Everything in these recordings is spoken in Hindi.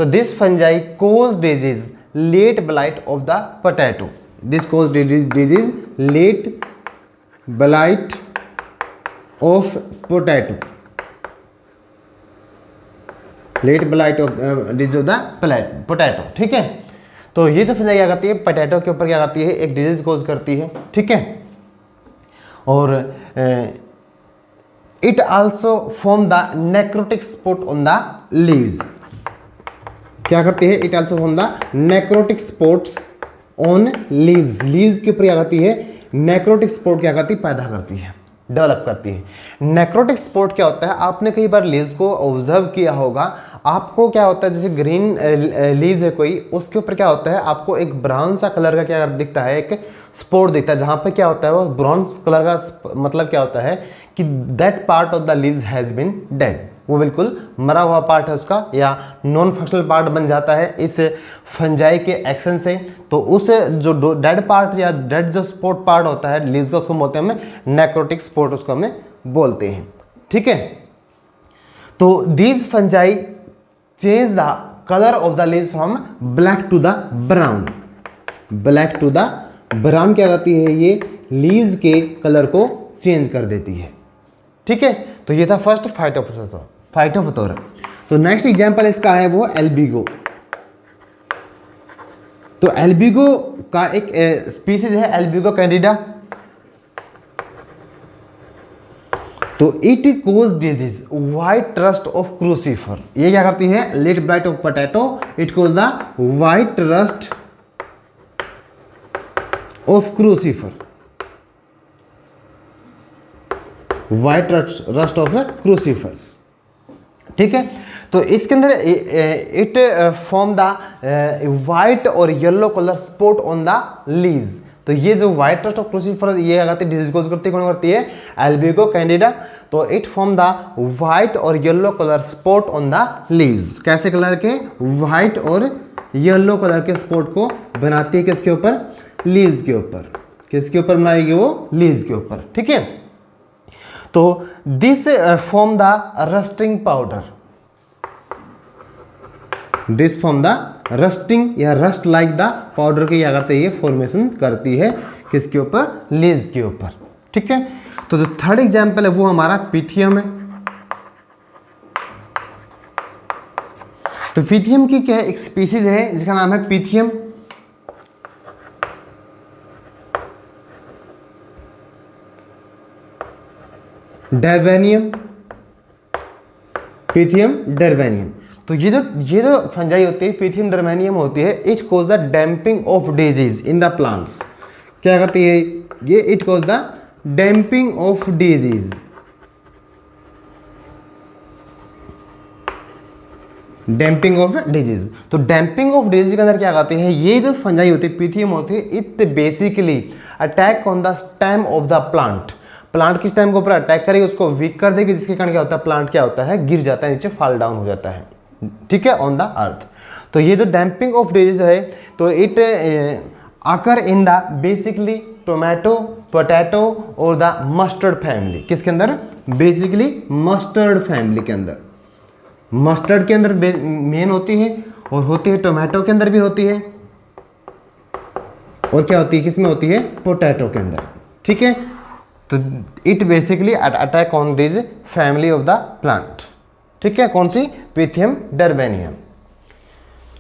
तो this fungi cause disease late blight of the potato, this cause disease late blight of potato, late blight of disease of the potato. ठीक है, तो ये जो फंजाई क्या करती है पोटैटो के ऊपर क्या करती है, एक डिजीज कोज करती है। ठीक है, और it also form the necrotic spot on the leaves, क्या करती है, it also form the necrotic spots on leaves, leaves के ऊपर क्या करती है, नेक्रोटिक स्पॉट क्या करती है, पैदा करती है, डेवलप करती है। नेक्रोटिक स्पॉट क्या होता है, आपने कई बार लीव्स को ऑब्जर्व किया होगा, आपको क्या होता है जैसे ग्रीन लीव्स है कोई, उसके ऊपर क्या होता है आपको एक ब्राउन सा कलर का क्या दिखता है, एक स्पॉट दिखता है, जहां पे क्या होता है वो ब्राउन कलर का मतलब क्या होता है कि that part of the leaves has been dead, वो बिल्कुल मरा हुआ पार्ट है उसका, या नॉन फंक्शनल पार्ट बन जाता है इस फंजाई के एक्शन से। तो उस जो डेड पार्ट या डेड जो स्पॉट पार्ट होता है लीव्स का, उसको बोलते हैं हमें नेक्रोटिक स्पॉट, उसको हमें बोलते हैं। ठीक है, तो these fungi change the colour of the leaves from black to the brown, black to the brown क्या करती है, ये लीव्स के कलर को चेंज कर देती है। ठीक है, तो ये था फर्स्ट फाइटोप्थोरा। तो नेक्स्ट एग्जांपल इसका है वो एल्बिगो। तो एल्बिगो का एक स्पीसीज है एल्बिगो कैंडिडा। तो it cause disease white rust of crucifer, ये क्या करती है, late blight of potato, it cause the white rust of crucifer, white rust of crucifers. ठीक है, तो इसके अंदर इट फॉर्म द व्हाइट और yellow colour spot on the leaves. तो ये जो व्हाइट रस्ट ऑफ क्रूसीफर ये क्या करती है, डिजीज कोज करती है, कौन करती है, एल्बिगो कैंडिडा। तो इट फॉर्म द व्हाइट और yellow colour spot on the leaves, कैसे कलर के, व्हाइट और येलो कलर के स्पॉट को बनाती है किसके ऊपर, लीव्स के ऊपर, किसके ऊपर बनाएगी वो, लीव्स के ऊपर। ठीक है, तो this form the rusting powder, this form the rusting या रस्ट लाइक द पाउडर की क्या करते हैं, ये फॉर्मेशन करती है किसके ऊपर, लीव्स के ऊपर। ठीक है, तो जो थर्ड एग्जांपल है वो हमारा पिथियम है। तो पिथियम की क्या है, एक स्पीसीज है जिसका नाम है पिथियम। डर्बेनियम, पिथियम डर्बेनियम। तो ये जो फंजाई होती है पिथियम डर्बेनियम होती है, it cause the damping off disease in the plants, क्या करती है ये, it cause the damping off disease, damping off disease. तो डैम्पिंग ऑफ डिजीज के अंदर क्या करती है, ये जो फंजाई होती है पिथियम होती है, it basically attack on the stem of the plant, plant किस टाइम के ऊपर अटैक करेगी, उसको वीक कर देगी, जिसके कारण क्या होता है, प्लांट क्या होता है, गिर जाता है, नीचे फॉल डाउन हो जाता है। ठीक है, ऑन द अर्थ। तो ये जो डैम्पिंग ऑफ डिजीज है, तो इट आकर in the basically tomato, potato और द मस्टर्ड फैमिली, किसके अंदर, बेसिकली मस्टर्ड फैमिली के अंदर, मस्टर्ड के अंदर मेन होती है, और होती है टोमेटो के अंदर भी होती है, और क्या होती है, किसमें होती है, पोटैटो के अंदर। ठीक है, तो it basically attack on this family of the plant. ठीक है, कौन सी, पिथियम डर्बेनियम।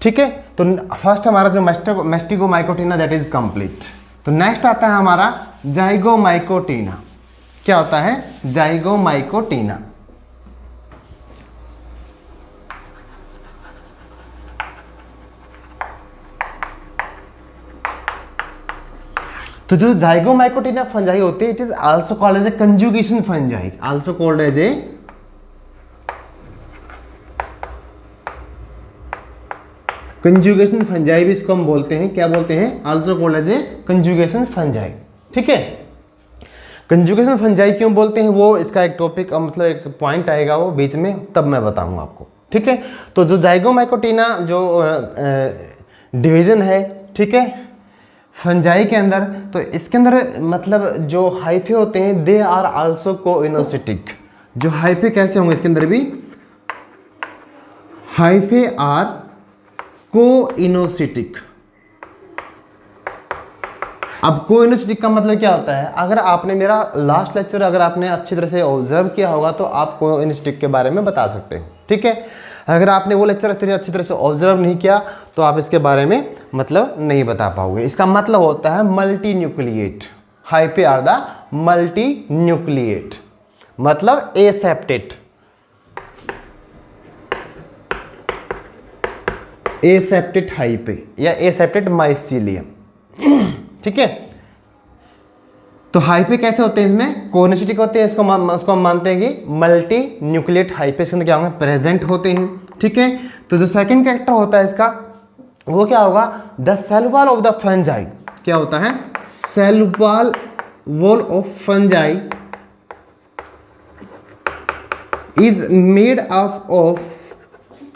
ठीक है, तो फर्स्ट हमारा जो मैस्टिगोमाइकोटिना दैट इज कंप्लीट। तो नेक्स्ट आता है हमारा जाइगोमाइकोटिना। क्या होता है, जाइगोमाइकोटिना। तो जो जाइगोमाइकोटिना फंजाई होती है, it is also called as a conjugation fungi, also called as a conjugation fungi भी इसको हम बोलते हैं, क्या बोलते हैं, also called as a conjugation fungi. ठीक है, कंजुगेशन फंजाई क्यों बोलते हैं, वो इसका एक टॉपिक मतलब एक पॉइंट आएगा वो बीच में, तब मैं बताऊंगा आपको। ठीक है, तो जो जाइगोमाइकोटिना जो डिवीजन है, ठीक है, फंजाई के अंदर, तो इसके अंदर मतलब जो हाइफे होते हैं दे आर आल्सो कोइनोसिटिक। जो हाइफे कैसे होंगे इसके अंदर भी, हाइफे आर कोइनोसिटिक। अब कोइनोसिटिक का मतलब क्या होता है? अगर आपने मेरा लास्ट लेक्चर अगर आपने अच्छी तरह से ऑब्जर्व किया होगा तो आप कोइनोसिटिक के बारे में बता सकते हैं, ठीक है। अगर आपने वो लेक्चर अच्छी तरह से ऑब्जर्व नहीं किया तो आप इसके बारे में मतलब नहीं बता पाओगे। इसका मतलब होता है multinucleate. Hyphae are the multinucleate, मतलब एसेप्टेट। एसेप्टेट हाइपे या एसेप्टेट माइसीलियम, ठीक है। तो हाइपे कैसे होते हैं? इसमें कोइनोसिटिक होते हैं, इसको हम मानते हैं कि मल्टी न्यूक्लिएट हाइपे इसके अंदर क्या होंगे? प्रेजेंट होते हैं, ठीक है। तो जो सेकंड कैरेक्टर होता है इसका वो क्या होगा? The cell wall of the fungi. क्या होता है? Cell wall of fungi is made of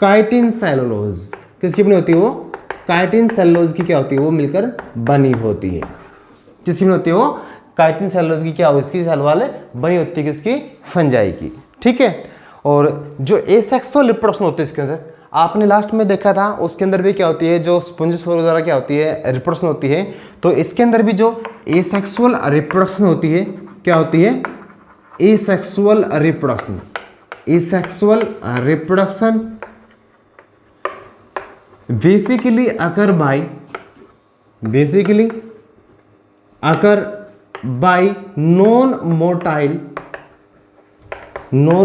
chitin cellulose. किसकी बनी होती है वो? काइटिन सेलुलोज की क्या होती है? वो मिलकर बनी होती है। किसकी बनी होती है वो? काइटिन सेलुलोज की क्या हो? इसकी सेल वाले बनी होती है किसकी? फंजाई की, ठीक है। और जो एसेक्सुअल रिप्रोडक्शन होती है इसके अंदर, आपने लास्ट में देखा था उसके अंदर भी क्या होती है? जो स्पॉन्जिस वगैरह क्या होती है? रिप्रोडक्शन होती है। तो इसके अंदर भी जो एसेक्सुअल रिप्रोडक्शन होती है क्या होती है? Asexual reproduction. Asexual reproduction basically occur by non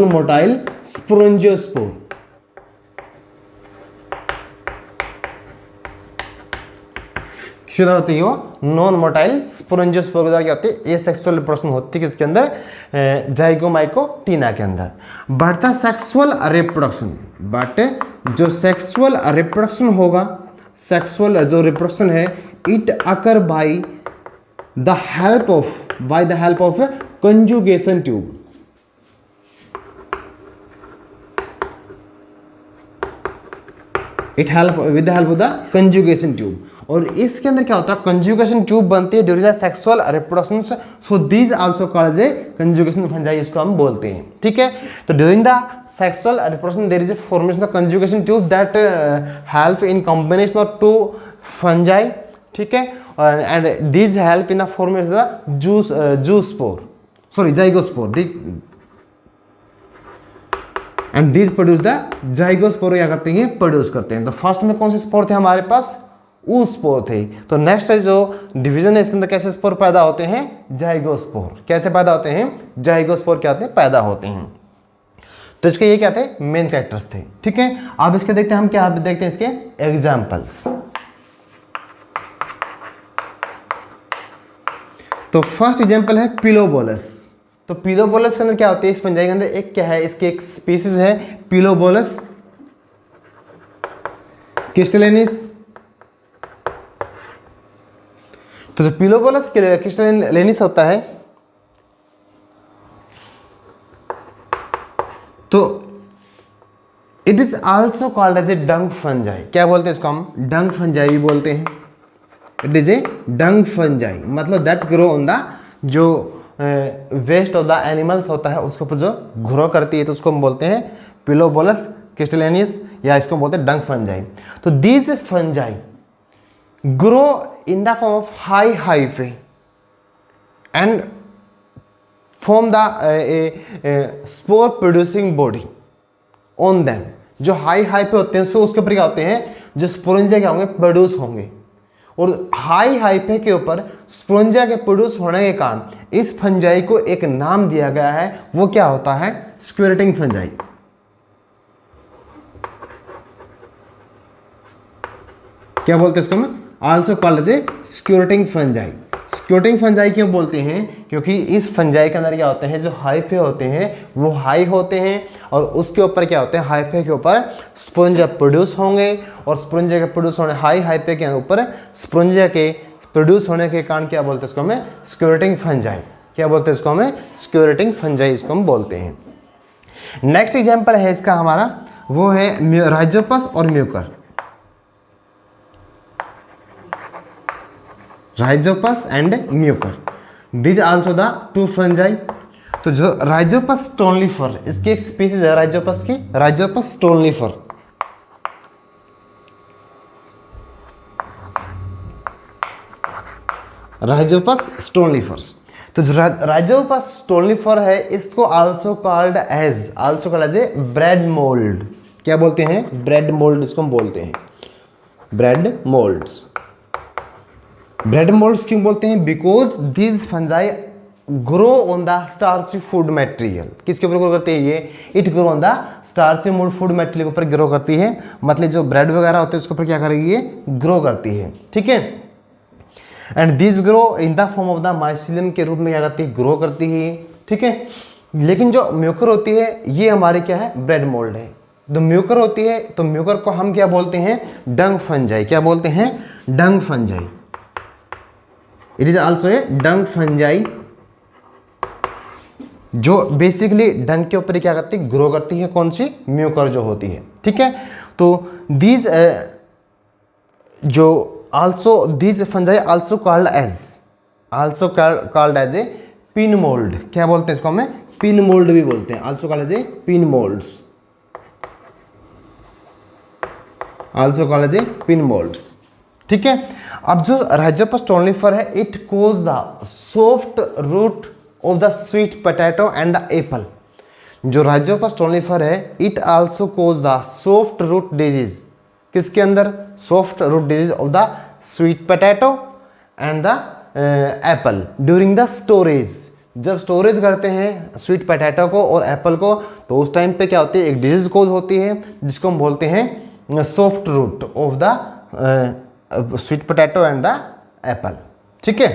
motile sporangiospore. शुरू होती है वो नॉन मोटाइल स्पोरेंजियोस्पोर क्या होती है? एसेक्सुअल रिप्रोडक्शन होती है किसके अंदर? जाइगोमाइकोटिना के अंदर। But the sexual reproduction, but जो सेक्सुअल रिप्रोडक्शन होगा, सेक्सुअल जो रिप्रोडक्शन है, it occur by the help of conjugation tube. It help with the help of the conjugation tube. और इसके अंदर क्या होता है? कंजुगेशन ट्यूब बनती है during the sexual reproduction. So these also called as conjugation fungi, इसको हम बोलते हैं, ठीक है। तो during the sexual reproduction there is a formation of conjugation tube that help in combination of two fungi, ठीक है। And these help in the formation of the zygospore. And these produce the zygospore. क्या करते हैं? प्रोड्यूस करते हैं। तो फर्स्ट में कौन से स्पोर थे हमारे पास? ऊ स्पोर थे। तो नेक्स्ट जो डिवीजन है इसके अंदर कैसे स्पोर पैदा होते हैं? जाइगोस्पोर। कैसे पैदा होते हैं? जाइगोस्पोर क्या होते हैं? पैदा होते हैं। तो इसके ये क्या थे? मेन कैरेक्टर्स थे, ठीक है। अब इसके देखते हैं हम क्या देखते हैं इसके एग्जाम्पल्स। तो फर्स्ट एग्जाम्पल है पिलोबोलस। तो पिलोबोलस के अंदर क्या होते हैं? इस फंजाई के अंदर एक क्या है? इसके एक स्पीसीज है पिलोबोलस क्रिस्टलिनिस। तो जो पिलोबोलस क्रिस्टलिनिस होता है, तो it is also called as a dung fungi. क्या बोलते हैं इसको हम? डंग फंजाई भी बोलते हैं। It is a dung fungi, मतलब दैट ग्रो ऑन द जो वेस्ट ऑफ द एनिमल्स होता है उसके ऊपर जो ग्रो करती है, तो उसको हम बोलते हैं पिलोबोलस क्रिस्टलिनिस, या इसको बोलते हैं डंग फंजाई। तो these fungi grow in the form of high hyphae and form the spore producing body on them। जो हाई हाइपे होते हैं सो उसके ऊपर क्या होते हैं? जो स्पोरेंजिया क्या होंगे? प्रोड्यूस होंगे। और हाई हाइपे के ऊपर स्पोरेंजिया के प्रोड्यूस होने के कारण इस फंजाई को एक नाम दिया गया है। वो क्या होता है? Squirting fungi. क्या बोलते हैं इसको हम? Also called as a squirting fungi. Squirting fungi क्यों बोलते हैं? क्योंकि इस फंजाई के अंदर क्या होते हैं? जो हाइफे होते हैं वो हाई होते हैं और उसके ऊपर क्या होते हैं? हाइफे के ऊपर स्पोरेंजिया प्रोड्यूस होंगे और स्पोरेंजिया के प्रोड्यूस होने हाई हाइफे के ऊपर स्पोरेंजिया के प्रोड्यूस होने के कारण क्या बोलते हैं इसको हमें? स्क्वेरेटिंग फंजाई। क्या बोलते हैं इसको हमें? स्क्वेरेटिंग फंजाई इसको हम बोलते हैं। नेक्स्ट एग्जाम्पल है इसका हमारा, वो है राइजोपस और Mucor. Rhizopus and Mucor, these also the two fungi. तो जो राइजोपस स्टोनलीफर, इसकी एक स्पीसीज है राइजोपस की, राइजोपस स्टोनलीफर। राइजोपस स्टोनलीफर्स। तो जो राइजोपस स्टोनलीफर है इसको also called as bread mould. क्या बोलते हैं? ब्रेड मोल्ड इसको हम बोलते हैं, ब्रेड मोल्ड्स। ब्रेड मोल्ड्स क्यों बोलते हैं? Because these fungi grow on the starchy food material. किसके ऊपर ग्रो करती है ये? It grow on the starchy food material के ऊपर ग्रो करती है, मतलब जो ब्रेड वगैरह होते हैं उसके ऊपर क्या करेगी? ये ग्रो करती है, ठीक है। And this grow in the form of the mycelium के रूप में क्या करती है? ग्रो करती है, ठीक है। लेकिन जो म्यूकर होती है ये हमारी क्या है? ब्रेड मोल्ड है। जो म्यूकर होती है तो म्यूकर को हम क्या बोलते हैं? Dung fungi. क्या बोलते हैं? Dung fungi. It is also a dung fungi, जो बेसिकली डंग के ऊपर क्या करती है? ग्रो करती है। कौन सी? म्यूकर जो होती है, ठीक है। तो दीज जो also these fungi also called as a pin mould. क्या बोलते हैं इसको? हमें पिन मोल्ड भी बोलते हैं, also called as a pin moulds, also called as a pin moulds, ठीक है। अब जो राइजोपस स्टोनलीफर है it cause the soft rot of the sweet potato and the apple. जो राइजोपस स्टोनलीफर है it also cause the soft rot disease. किसके अंदर? Soft rot disease of the sweet potato and the apple during the storage. जब स्टोरेज करते हैं स्वीट पोटैटो को और एप्पल को तो उस टाइम पे क्या होती है? एक डिजीज कोज होती है जिसको हम बोलते हैं soft rot of the sweet potato and the apple, ठीक है।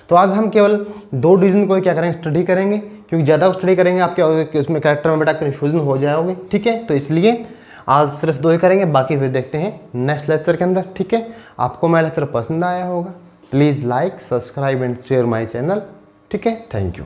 तो आज हम केवल 2 डिवीजन को क्या करेंगे? स्टडी करेंगे, क्योंकि ज़्यादा स्टडी करेंगे आप क्या होगा कि उसमें कैरेक्टर में बेटा कन्फ्यूजन हो जाओगे, ठीक है। तो इसलिए आज सिर्फ 2 ही करेंगे, बाकी फिर देखते हैं नेक्स्ट लेक्चर के अंदर, ठीक है। आपको मेरा लेक्चर पसंद आया होगा, please like, subscribe and share my channel, ठीक है। Thank you.